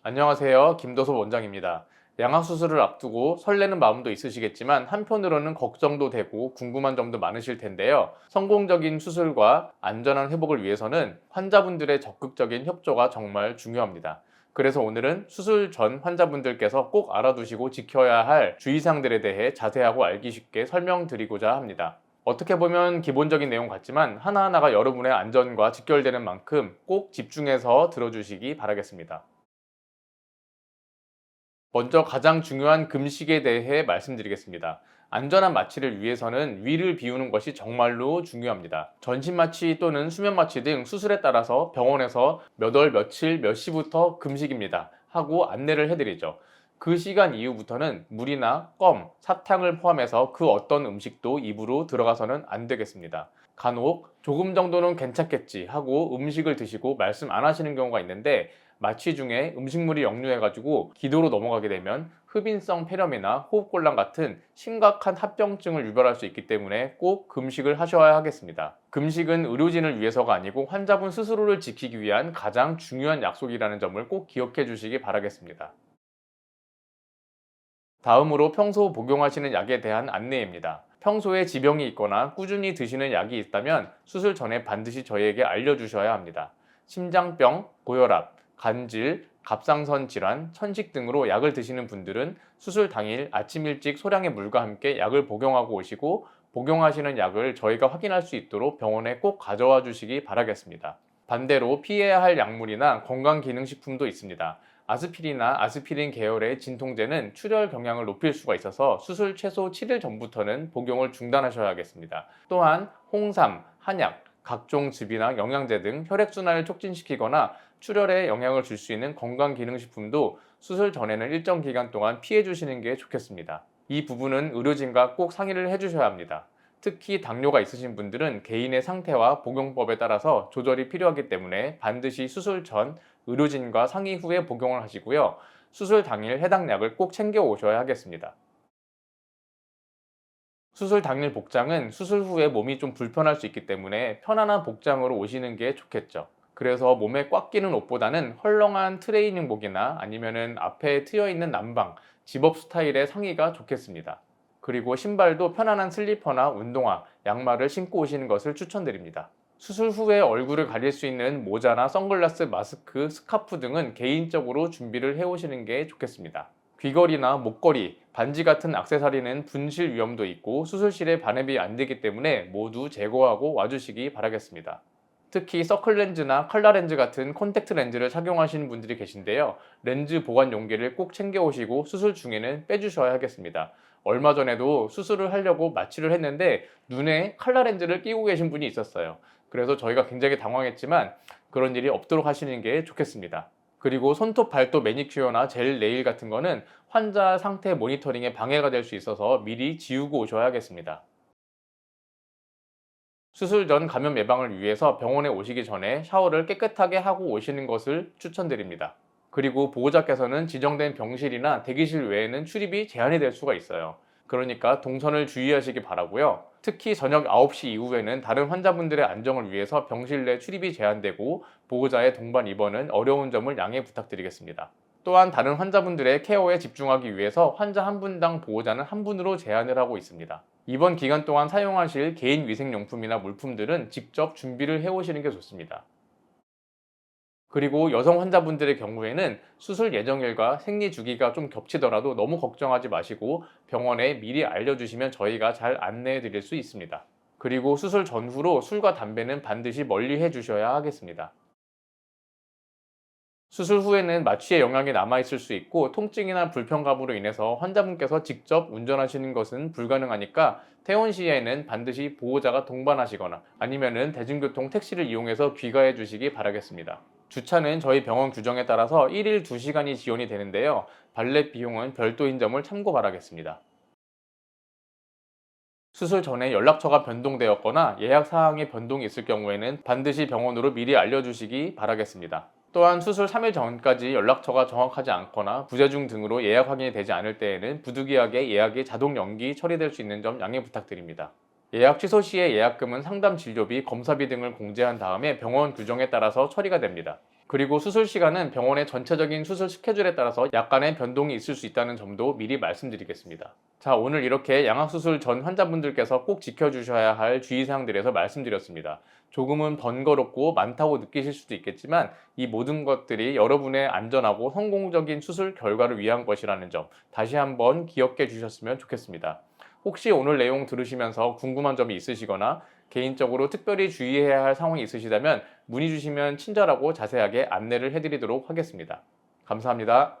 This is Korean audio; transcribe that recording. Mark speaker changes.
Speaker 1: 안녕하세요. 김도섭 원장입니다. 양악 수술을 앞두고 설레는 마음도 있으시겠지만 한편으로는 걱정도 되고 궁금한 점도 많으실 텐데요. 성공적인 수술과 안전한 회복을 위해서는 환자분들의 적극적인 협조가 정말 중요합니다. 그래서 오늘은 수술 전 환자분들께서 꼭 알아두시고 지켜야 할 주의사항들에 대해 자세하고 알기 쉽게 설명드리고자 합니다. 어떻게 보면 기본적인 내용 같지만 하나하나가 여러분의 안전과 직결되는 만큼 꼭 집중해서 들어주시기 바라겠습니다. 먼저 가장 중요한 금식에 대해 말씀드리겠습니다. 안전한 마취를 위해서는 위를 비우는 것이 정말로 중요합니다. 전신 마취 또는 수면 마취 등 수술에 따라서 병원에서 몇 월 며칠 몇 시부터 금식입니다 하고 안내를 해드리죠. 그 시간 이후부터는 물이나 껌, 사탕을 포함해서 그 어떤 음식도 입으로 들어가서는 안 되겠습니다. 간혹 조금 정도는 괜찮겠지 하고 음식을 드시고 말씀 안 하시는 경우가 있는데, 마취 중에 음식물이 역류해가지고 기도로 넘어가게 되면 흡인성 폐렴이나 호흡곤란 같은 심각한 합병증을 유발할 수 있기 때문에 꼭 금식을 하셔야 하겠습니다. 금식은 의료진을 위해서가 아니고 환자분 스스로를 지키기 위한 가장 중요한 약속이라는 점을 꼭 기억해 주시기 바라겠습니다. 다음으로 평소 복용하시는 약에 대한 안내입니다. 평소에 지병이 있거나 꾸준히 드시는 약이 있다면 수술 전에 반드시 저희에게 알려주셔야 합니다. 심장병, 고혈압, 간질, 갑상선 질환, 천식 등으로 약을 드시는 분들은 수술 당일 아침 일찍 소량의 물과 함께 약을 복용하고 오시고, 복용하시는 약을 저희가 확인할 수 있도록 병원에 꼭 가져와 주시기 바라겠습니다. 반대로 피해야 할 약물이나 건강기능식품도 있습니다. 아스피린이나 아스피린 계열의 진통제는 출혈 경향을 높일 수가 있어서 수술 최소 7일 전부터는 복용을 중단하셔야겠습니다. 또한 홍삼, 한약, 각종 즙이나 영양제 등 혈액순환을 촉진시키거나 출혈에 영향을 줄 수 있는 건강기능식품도 수술 전에는 일정 기간 동안 피해 주시는 게 좋겠습니다. 이 부분은 의료진과 꼭 상의를 해주셔야 합니다. 특히 당뇨가 있으신 분들은 개인의 상태와 복용법에 따라서 조절이 필요하기 때문에 반드시 수술 전 의료진과 상의 후에 복용을 하시고요. 수술 당일 해당 약을 꼭 챙겨 오셔야 하겠습니다. 수술 당일 복장은 수술 후에 몸이 좀 불편할 수 있기 때문에 편안한 복장으로 오시는 게 좋겠죠. 그래서 몸에 꽉 끼는 옷보다는 헐렁한 트레이닝복이나 아니면은 앞에 트여 있는 남방, 집업 스타일의 상의가 좋겠습니다. 그리고 신발도 편안한 슬리퍼나 운동화, 양말을 신고 오시는 것을 추천드립니다. 수술 후에 얼굴을 가릴 수 있는 모자나 선글라스, 마스크, 스카프 등은 개인적으로 준비를 해 오시는 게 좋겠습니다. 귀걸이나 목걸이, 반지 같은 액세서리는 분실 위험도 있고 수술실에 반입이 안 되기 때문에 모두 제거하고 와주시기 바라겠습니다. 특히 서클렌즈나 칼라렌즈 같은 콘택트 렌즈를 착용하시는 분들이 계신데요. 렌즈 보관 용기를 꼭 챙겨 오시고 수술 중에는 빼주셔야 하겠습니다. 얼마 전에도 수술을 하려고 마취를 했는데 눈에 칼라렌즈를 끼고 계신 분이 있었어요. 그래서 저희가 굉장히 당황했지만 그런 일이 없도록 하시는 게 좋겠습니다. 그리고 손톱, 발톱 매니큐어나 젤 네일 같은 거는 환자 상태 모니터링에 방해가 될 수 있어서 미리 지우고 오셔야겠습니다. 수술 전 감염 예방을 위해서 병원에 오시기 전에 샤워를 깨끗하게 하고 오시는 것을 추천드립니다. 그리고 보호자께서는 지정된 병실이나 대기실 외에는 출입이 제한이 될 수가 있어요. 그러니까 동선을 주의하시기 바라고요. 특히 저녁 9시 이후에는 다른 환자분들의 안정을 위해서 병실 내 출입이 제한되고 보호자의 동반 입원은 어려운 점을 양해 부탁드리겠습니다. 또한 다른 환자분들의 케어에 집중하기 위해서 환자 한 분당 보호자는 한 분으로 제한을 하고 있습니다. 이번 기간 동안 사용하실 개인 위생용품이나 물품들은 직접 준비를 해 오시는 게 좋습니다. 그리고 여성 환자분들의 경우에는 수술 예정일과 생리 주기가 좀 겹치더라도 너무 걱정하지 마시고 병원에 미리 알려주시면 저희가 잘 안내해 드릴 수 있습니다. 그리고 수술 전후로 술과 담배는 반드시 멀리 해 주셔야 하겠습니다. 수술 후에는 마취의 영향이 남아있을 수 있고 통증이나 불편감으로 인해서 환자분께서 직접 운전하시는 것은 불가능하니까 퇴원 시에는 반드시 보호자가 동반하시거나 아니면은 대중교통 택시를 이용해서 귀가해 주시기 바라겠습니다. 주차는 저희 병원 규정에 따라서 1일 2시간이 지원이 되는데요. 발렛 비용은 별도인 점을 참고 바라겠습니다. 수술 전에 연락처가 변동되었거나 예약 사항에 변동이 있을 경우에는 반드시 병원으로 미리 알려주시기 바라겠습니다. 또한 수술 3일 전까지 연락처가 정확하지 않거나 부재중 등으로 예약 확인이 되지 않을 때에는 부득이하게 예약이 자동 연기 처리될 수 있는 점 양해 부탁드립니다. 예약 취소 시에 예약금은 상담 진료비, 검사비 등을 공제한 다음에 병원 규정에 따라서 처리가 됩니다. 그리고 수술 시간은 병원의 전체적인 수술 스케줄에 따라서 약간의 변동이 있을 수 있다는 점도 미리 말씀드리겠습니다. 자, 오늘 이렇게 양악수술 전 환자분들께서 꼭 지켜주셔야 할 주의사항들에 대해서 말씀드렸습니다. 조금은 번거롭고 많다고 느끼실 수도 있겠지만 이 모든 것들이 여러분의 안전하고 성공적인 수술 결과를 위한 것이라는 점 다시 한번 기억해 주셨으면 좋겠습니다. 혹시 오늘 내용 들으시면서 궁금한 점이 있으시거나 개인적으로 특별히 주의해야 할 상황이 있으시다면 문의 주시면 친절하고 자세하게 안내를 해드리도록 하겠습니다. 감사합니다.